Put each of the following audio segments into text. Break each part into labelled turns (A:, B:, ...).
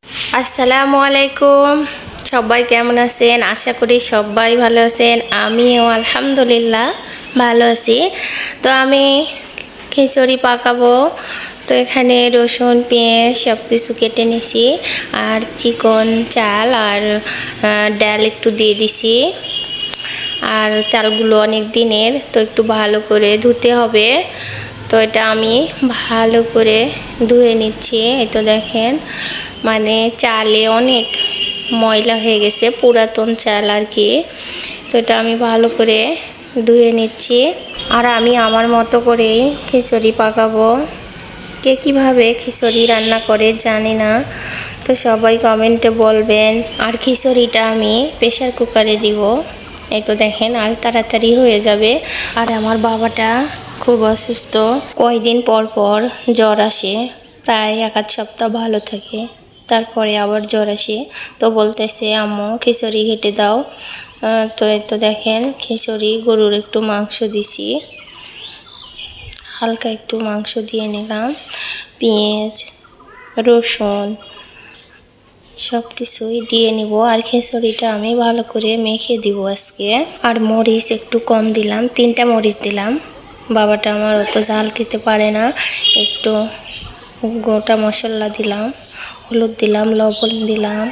A: আসসালামু আলাইকুম। সবাই কেমন আছেন? আশা করি সবাই ভালো আছেন। আমিও আলহামদুলিল্লাহ ভালো আছি। তো আমি খিচুড়ি পাকাবো। তো এখানে রসুন পেঁয়াজ সব কিছু কেটে নিছি, আর চিকন চাল আর ডাল একটু দিয়ে দিছি। আর চালগুলো অনেক দিনের, তো একটু ভালো করে ধুতে হবে। তো এটা আমি ভালো করে ধুয়ে নিচ্ছি। এই তো দেখেন, মানে চালে অনেক ময়লা হয়ে গেছে, পুরাতন চাল আর কি। তো এটা আমি ভালো করে ধুয়ে নিচ্ছি। আর আমি আমার মতো করেই খিচুড়ি পাকাবো। কে কীভাবে খিচুড়ি রান্না করে জানি না, তো সবাই কমেন্টে বলবেন। আর খিচুড়িটা আমি প্রেশার কুকারে দিব। এই তো দেখেন, আর তাড়াতাড়ি হয়ে যাবে। আর আমার বাবাটা খুব অসুস্থ, কয়েকদিন পর পর জ্বর আসে, প্রায় 1 সপ্তাহ ভালো থাকে, তারপরে আবার জ্বর আসে। তো বলতেছে আম্মু খিচুড়ি ঘেটে দাও। তো এই তো দেখেন, খিচুড়ি গরুর একটু মাংস দিছি, হালকা একটু মাংস দিয়ে নিলাম, পেঁয়াজ রসুন সব কিছুই দিয়ে নিব। আর খিচুড়িটা আমি ভালো করে মেখে দিব আজকে। আর মরিচ একটু কম দিলাম, 3টা মরিচ দিলাম। বাবাটা আমার অত ঝাল খেতে পারে না। একটু গোটা মশলা দিলাম, হলুদ দিলাম, লবণ দিলাম,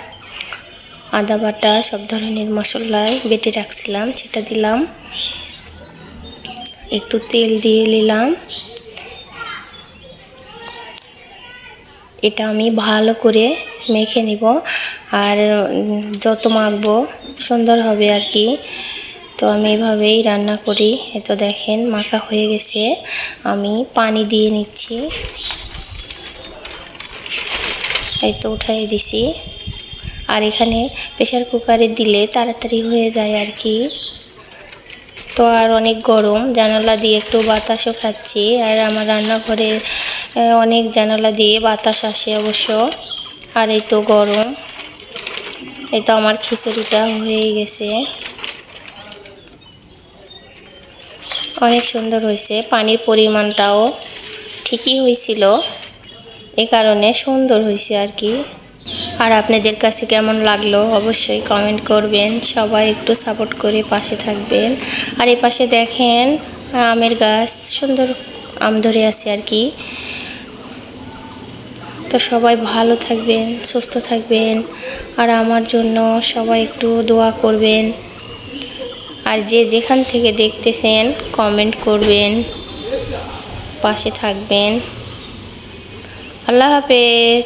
A: আদা বাটা, সব ধরনের মশলাই বেটে রাখছিলাম সেটা দিলাম। একটু তেল দিয়ে নিলাম। এটা আমি ভালো করে মেখে নিব। আর যত মাখবো সুন্দর হবে আর কি। তো আমি এভাবেই রান্না করি। এ তো দেখেন মাখা হয়ে গেছে, আমি পানি দিয়ে নিচ্ছি। এই তো উঠাই দিছি। আর এখানে প্রেশার কুকারে দিলে তাড়াতাড়ি হয়ে যায় আর কি। তো আর অনেক গরম, জানালা দিয়ে একটু বাতাসও খাচ্ছি। আর আমার রান্নাঘরে অনেক জানালা দিয়ে বাতাস আসে অবশ্য। আর এই তো গরম। এই তো আমার খিচুড়িটা হয়ে গেছে, অনেক সুন্দর হয়েছে। পানির পরিমাণটাও ঠিকই হয়েছিল, এ কারণে সুন্দর হয়েছে আর কি। আর আপনাদের কাছে কেমন লাগলো অবশ্যই কমেন্ট করবেন। সবাই একটু সাপোর্ট করে পাশে থাকবেন। আর এই পাশে দেখেন আমের গাছ, সুন্দর আম ধরে আছে আর কি। তো সবাই ভালো থাকবেন, সুস্থ থাকবেন। আর আমার জন্য সবাই একটু দোয়া করবেন। আর যে যেখান থেকে দেখতেছেন কমেন্ট করবেন, পাশে থাকবেন। আল্লাহ হাফেজ।